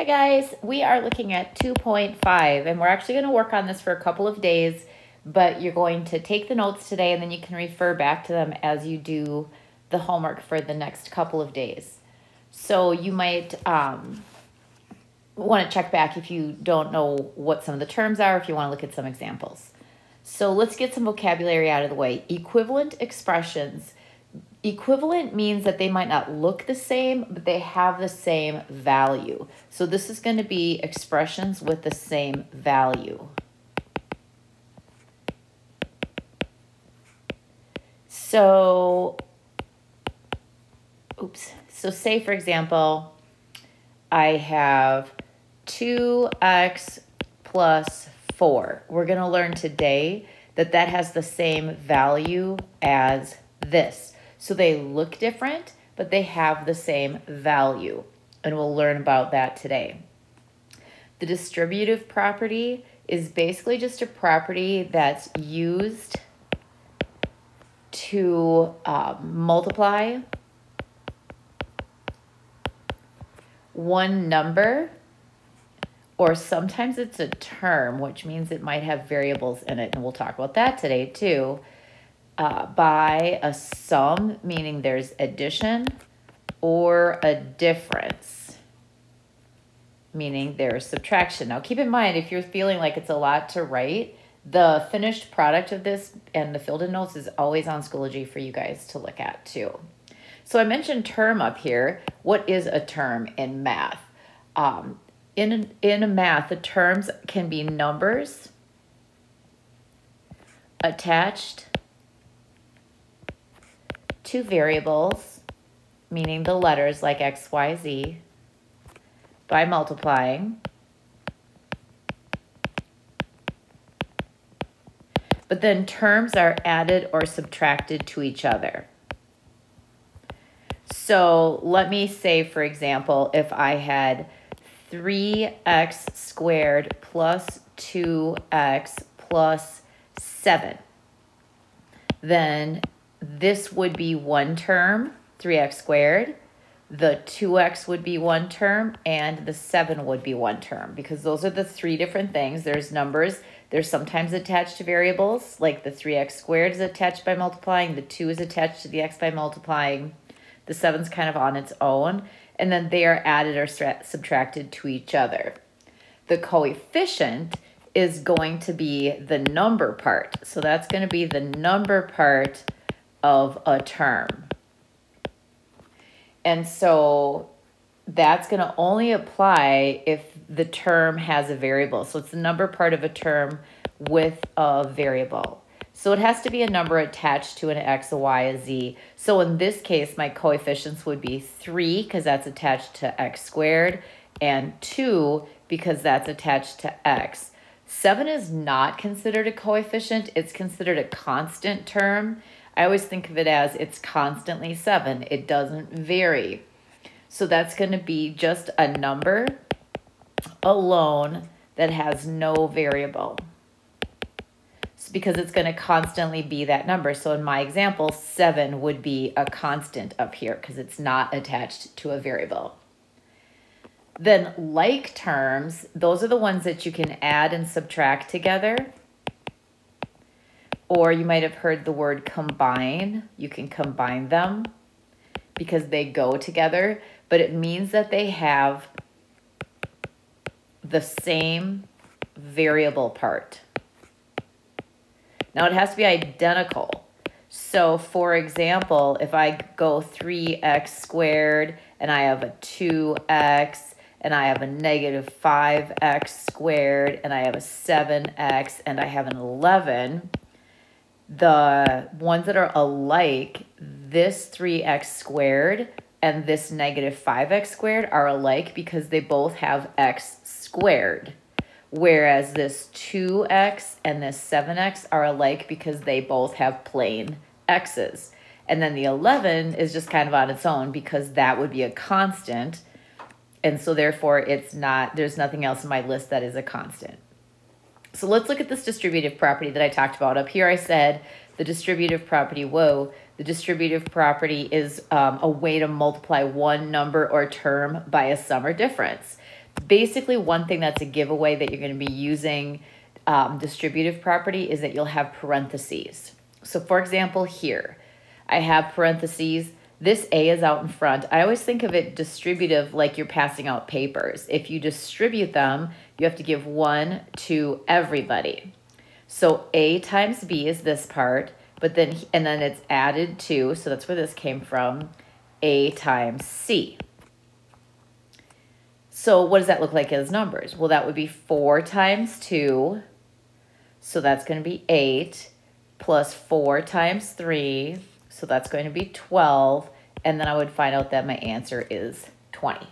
Hi guys, we are looking at 2.5 and we're actually going to work on this for a couple of days, but you're going to take the notes today and then you can refer back to them as you do the homework for the next couple of days. So you might want to check back if you don't know what some of the terms are, if you want to look at some examples. So let's get some vocabulary out of the way. Equivalent expressions. Equivalent means that they might not look the same, but they have the same value. So this is going to be expressions with the same value. So, So say, for example, I have 2x plus 4. We're going to learn today that that has the same value as this. So they look different, but they have the same value. And we'll learn about that today. The distributive property is basically just a property that's used to multiply one number, or sometimes it's a term, which means it might have variables in it. And we'll talk about that today too. By a sum, meaning there's addition, or a difference, meaning there's subtraction. Now keep in mind, if you're feeling like it's a lot to write, the finished product of this and the filled in notes is always on Schoology for you guys to look at too. So I mentioned term up here. What is a term in math? In math, the terms can be numbers attached to variables, meaning the letters like X, Y, Z, by multiplying. But then terms are added or subtracted to each other. So let me say, for example, if I had 3x squared plus 2x plus 7, then this would be one term, 3x squared. The 2x would be one term, and the 7 would be one term, because those are the three different things. There's numbers. They're sometimes attached to variables, like the 3x squared is attached by multiplying. The 2 is attached to the x by multiplying. The 7's kind of on its own, and then they are added or subtracted to each other. The coefficient is going to be the number part. So that's going to be the number part of a term. And so that's going to only apply if the term has a variable. So it's the number part of a term with a variable. So it has to be a number attached to an x, a y, a z. So in this case, my coefficients would be 3 because that's attached to x squared, and 2 because that's attached to x. 7 is not considered a coefficient. It's considered a constant term. I always think of it as it's constantly 7. It doesn't vary. So that's going to be just a number alone that has no variable. It's because it's going to constantly be that number. So in my example, 7 would be a constant up here because it's not attached to a variable. Then like terms, those are the ones that you can add and subtract together. Or you might have heard the word combine. You can combine them because they go together, but it means that they have the same variable part. Now it has to be identical. So for example, if I go 3x squared and I have a 2x and I have a negative 5x squared and I have a 7x and I have an 11, the ones that are alike, this 3x squared and this negative 5x squared are alike because they both have x squared. Whereas this 2x and this 7x are alike because they both have plain x's. And then the 11 is just kind of on its own because that would be a constant. And so therefore it's not, there's nothing else in my list that is a constant. So let's look at this distributive property that I talked about. Up here I said the distributive property, the distributive property is a way to multiply one number or term by a sum or difference. Basically, one thing that's a giveaway that you're going to be using distributive property is that you'll have parentheses. So for example, here, I have parentheses. This A is out in front. I always think of it distributive like you're passing out papers. If you distribute them, you have to give one to everybody. So A times B is this part, but then, and then it's added to, so that's where this came from, A times C. So what does that look like as numbers? Well, that would be 4 times 2, so that's going to be 8, plus 4 times 3, so that's going to be 12, and then I would find out that my answer is 20.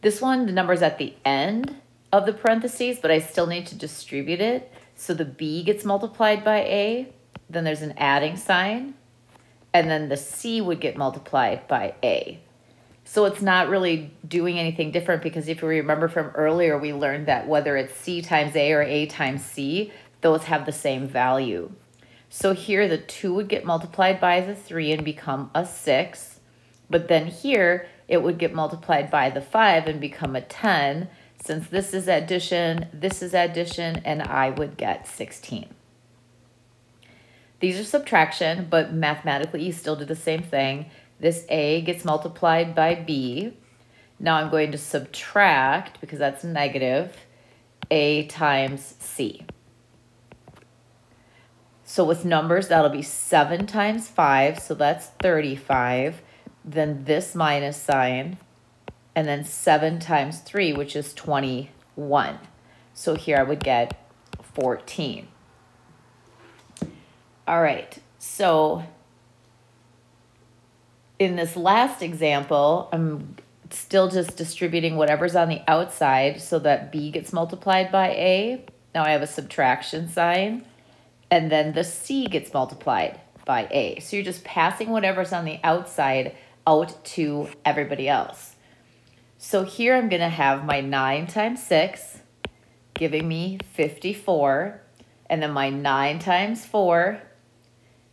This one, the number's at the end of the parentheses, but I still need to distribute it. So the B gets multiplied by A, then there's an adding sign, and then the C would get multiplied by A. So it's not really doing anything different, because if you remember from earlier, we learned that whether it's C times A or A times C, those have the same value. So here the 2 would get multiplied by the 3 and become a 6. But then here it would get multiplied by the 5 and become a 10. Since this is addition, and I would get 16. These are subtraction, but mathematically you still do the same thing. This A gets multiplied by B. Now I'm going to subtract, because that's negative, A times C. So with numbers, that'll be 7 times 5, so that's 35. Then this minus sign, and then 7 times 3, which is 21. So here I would get 14. All right, so in this last example, I'm still just distributing whatever's on the outside so that B gets multiplied by A. Now I have a subtraction sign, and then the C gets multiplied by A. So you're just passing whatever's on the outside out to everybody else. So here I'm going to have my 9 times 6 giving me 54, and then my 9 times 4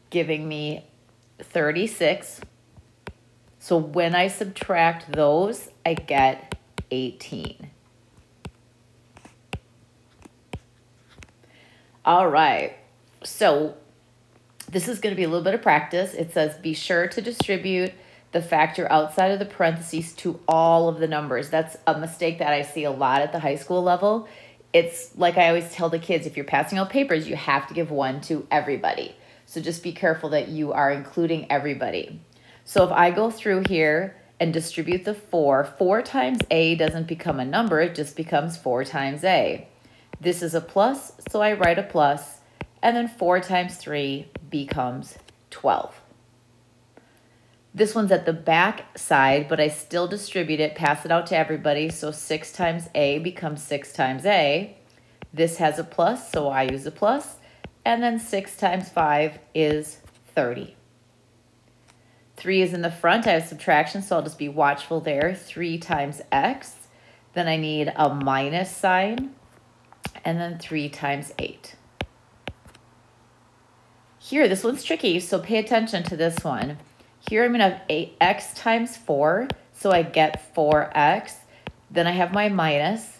giving me 36. So when I subtract those, I get 18. All right, so this is going to be a little bit of practice. It says be sure to distribute the factor outside of the parentheses to all of the numbers. That's a mistake that I see a lot at the high school level. It's like I always tell the kids, if you're passing out papers, you have to give one to everybody. So just be careful that you are including everybody. So if I go through here and distribute the 4 times A doesn't become a number, it just becomes 4 times A. This is a plus, so I write a plus, and then 4 times 3 becomes 12. This one's at the back side, but I still distribute it, pass it out to everybody, so 6 times A becomes 6 times A. This has a plus, so I use a plus, and then 6 times 5 is 30. 3 is in the front. I have subtraction, so I'll just be watchful there. 3 times x. Then I need a minus sign. And then 3 times 8. Here, this one's tricky, so pay attention to this one. Here I'm going to have x times 4, so I get 4x. Then I have my minus.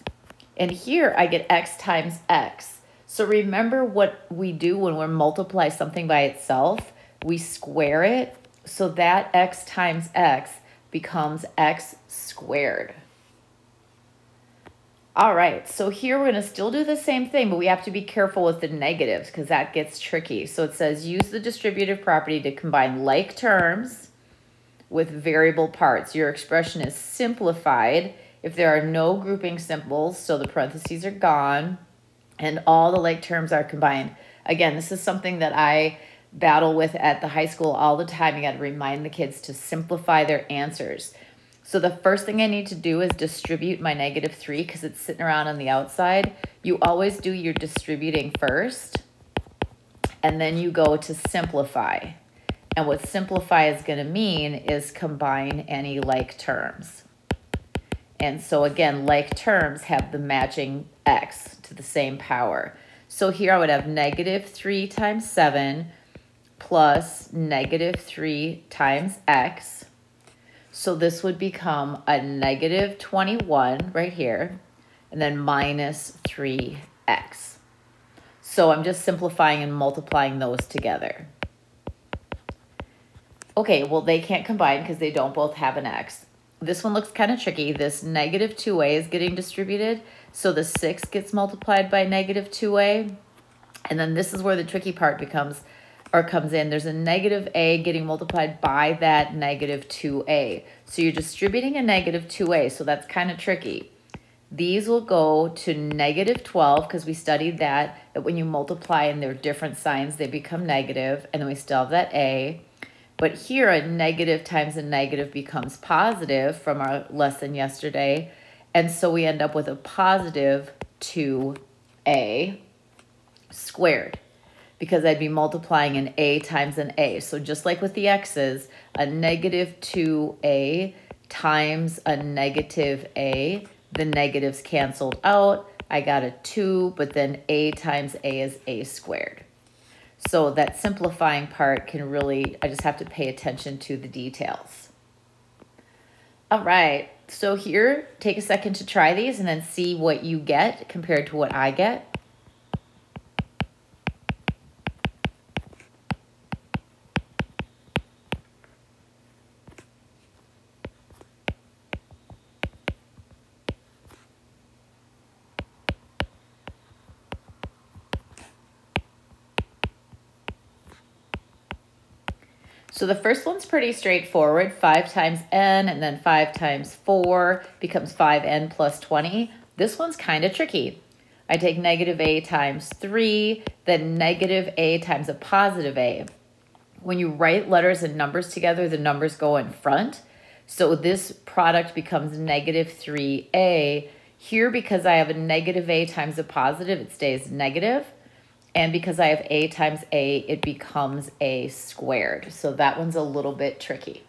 And here I get x times x. So remember what we do when we multiply something by itself. We square it. So that x times x becomes x squared. All right, so here we're going to still do the same thing, but we have to be careful with the negatives because that gets tricky. So it says use the distributive property to combine like terms with variable parts. Your expression is simplified if there are no grouping symbols, so the parentheses are gone, and all the like terms are combined. Again, this is something that I battle with at the high school all the time. You got to remind the kids to simplify their answers. So the first thing I need to do is distribute my -3 because it's sitting around on the outside. You always do your distributing first, and then you go to simplify. And what simplify is going to mean is combine any like terms. And so again, like terms have the matching x to the same power. So here I would have -3 times 7 plus -3 times x. So this would become a negative 21 right here, and then minus 3x. So I'm just simplifying and multiplying those together. Okay, well, they can't combine because they don't both have an x. This one looks kind of tricky. This negative 2a is getting distributed, so the 6 gets multiplied by negative 2a. And then this is where the tricky part comes in. There's a negative a getting multiplied by that negative 2a. So you're distributing a negative 2a, so that's kind of tricky. These will go to negative 12 because we studied that when you multiply and they're different signs, they become negative, and then we still have that a. But here, a negative times a negative becomes positive from our lesson yesterday. And so we end up with a positive 2a squared, because I'd be multiplying an a times an a. So just like with the x's, a negative 2a times a negative a, the negatives canceled out. I got a 2, but then a times a is a squared. So that simplifying part can really, I just have to pay attention to the details. All right, so here, take a second to try these and then see what you get compared to what I get. So the first one's pretty straightforward. 5 times n and then 5 times 4 becomes 5n plus 20. This one's kind of tricky. I take negative a times 3, then negative a times a positive a. When you write letters and numbers together, the numbers go in front. So this product becomes negative 3a. Here, because I have a negative a times a positive, it stays negative. And because I have a times a, it becomes a squared. So that one's a little bit tricky.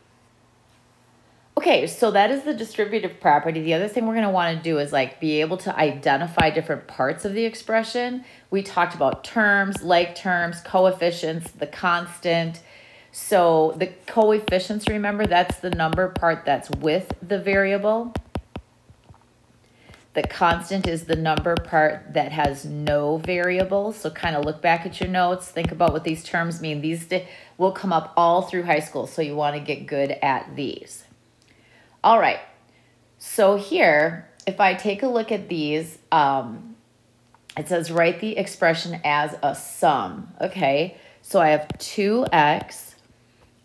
Okay, so that is the distributive property. The other thing we're going to want to do is be able to identify different parts of the expression. We talked about terms, like terms, coefficients, the constant. So the coefficients, remember, that's the number part that's with the variable. The constant is the number part that has no variables. So kind of look back at your notes. Think about what these terms mean. These will come up all through high school, so you want to get good at these. All right. So here, if I take a look at these, it says write the expression as a sum. Okay. So I have 2x,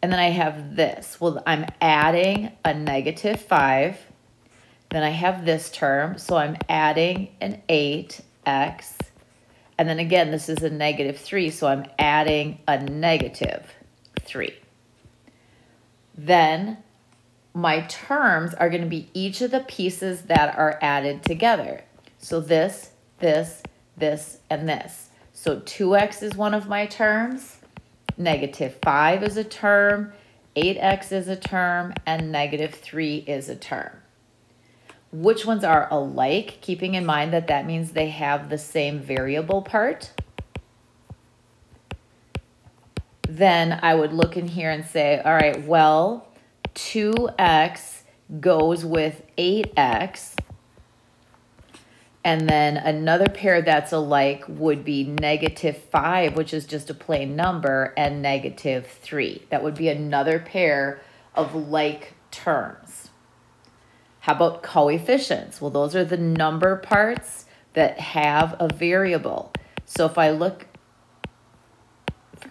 and then I have this. Well, I'm adding a negative 5. Then I have this term, so I'm adding an 8x. And then again, this is a negative 3, so I'm adding a negative 3. Then my terms are going to be each of the pieces that are added together. So this, this, this, and this. So 2x is one of my terms, negative 5 is a term, 8x is a term, and negative 3 is a term. Which ones are alike, keeping in mind that that means they have the same variable part. Then I would look in here and say, all right, well, 2x goes with 8x. And then another pair that's alike would be negative 5, which is just a plain number, and negative 3. That would be another pair of like terms. How about coefficients? Well, those are the number parts that have a variable. So if I look,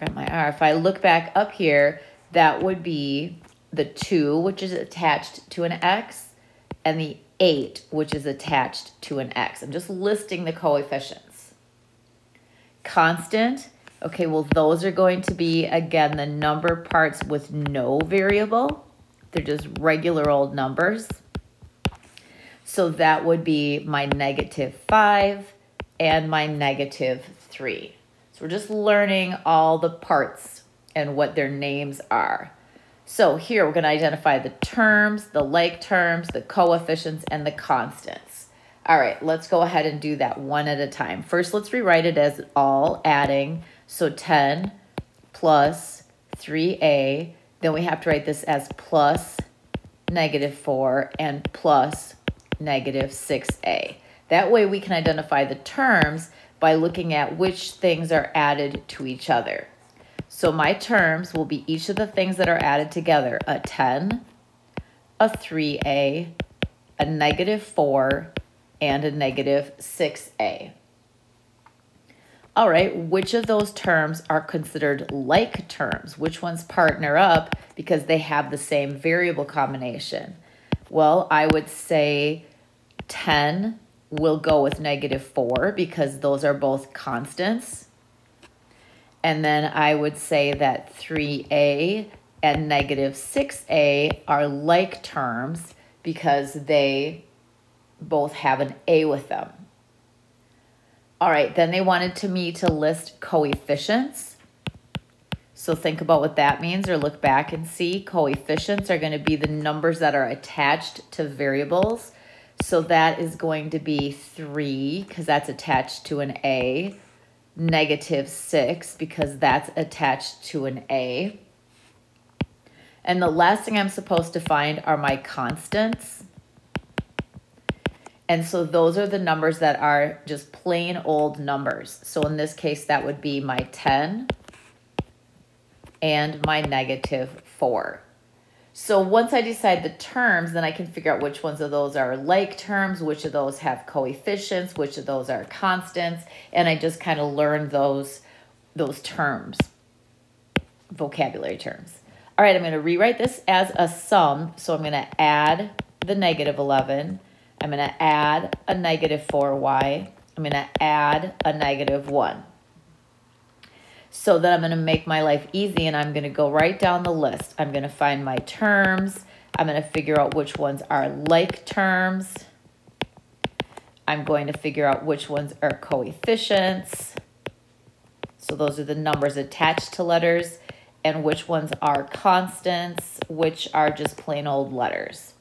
if I look back up here, that would be the 2, which is attached to an x, and the 8, which is attached to an x. I'm just listing the coefficients. Constant, okay, well, those are going to be, again, the number parts with no variable. They're just regular old numbers. So that would be my negative 5 and my negative 3. So we're just learning all the parts and what their names are. So here we're going to identify the terms, the like terms, the coefficients, and the constants. All right, let's go ahead and do that one at a time. First, let's rewrite it as all adding. So 10 plus 3a. Then we have to write this as plus -4, and plus -6a. That way we can identify the terms by looking at which things are added to each other. So my terms will be each of the things that are added together: a 10, a 3a, a -4, and a -6a. All right, which of those terms are considered like terms? Which ones partner up because they have the same variable combination? Well, I would say 10 will go with -4 because those are both constants. And then I would say that 3a and -6a are like terms because they both have an a with them. All right, then they wanted me to list coefficients. So think about what that means, or look back and see. Coefficients are going to be the numbers that are attached to variables. So that is going to be 3 because that's attached to an a, -6 because that's attached to an a. And the last thing I'm supposed to find are my constants. And so those are the numbers that are just plain old numbers. So in this case, that would be my 10 and my -4. So once I decide the terms, then I can figure out which ones of those are like terms, which of those have coefficients, which of those are constants, and I just kind of learn those terms, vocabulary terms. All right, I'm going to rewrite this as a sum. So I'm going to add the -11. I'm going to add a -4y. I'm going to add a -1. So then I'm going to make my life easy, and I'm going to go right down the list. I'm going to find my terms. I'm going to figure out which ones are like terms. I'm going to figure out which ones are coefficients. So those are the numbers attached to letters, and which ones are constants, which are just plain old letters.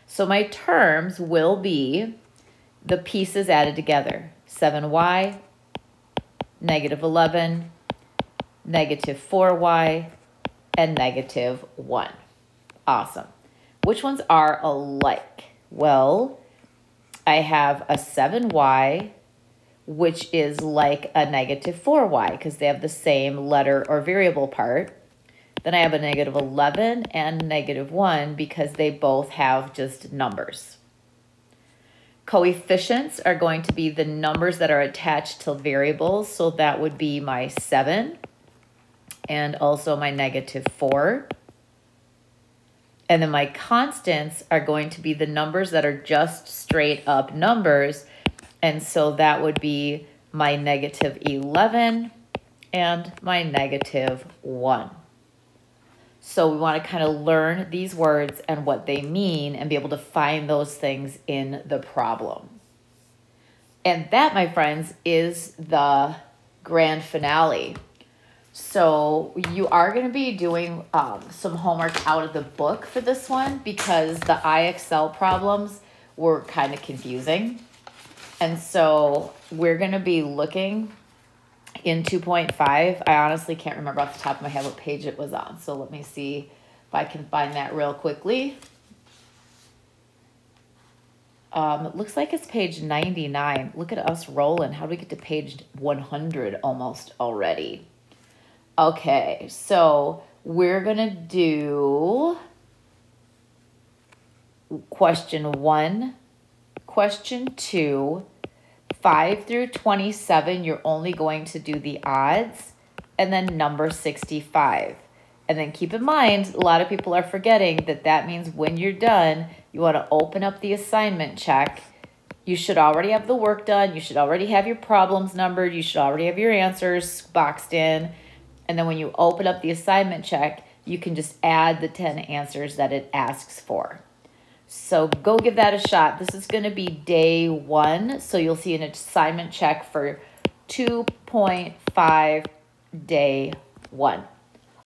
So my terms will be the pieces added together: 7y, -11, -4y, and -1. Awesome. Which ones are alike? Well, I have a 7y, which is like a -4y because they have the same letter or variable part. Then I have a -11 and -1 because they both have just numbers. Coefficients are going to be the numbers that are attached to variables. So that would be my 7 and also my -4. And then my constants are going to be the numbers that are just straight up numbers. And so that would be my -11 and my -1. So we want to kind of learn these words and what they mean and be able to find those things in the problem. And that, my friends, is the grand finale. So you are going to be doing some homework out of the book for this one because the IXL problems were kind of confusing. And so we're going to be looking in 2.5. I honestly can't remember off the top of my head what page it was on. So let me see if I can find that real quickly. It looks like it's page 99. Look at us rolling. How do we get to page 100 almost already? Okay, so we're going to do question 1, question 2, 5 through 27, you're only going to do the odds, and then number 65. And then keep in mind, a lot of people are forgetting that that means when you're done, you want to open up the assignment check. You should already have the work done. You should already have your problems numbered. You should already have your answers boxed in. And then when you open up the assignment check, you can just add the 10 answers that it asks for. So go give that a shot. This is going to be day 1. So you'll see an assignment check for 2.5 day 1.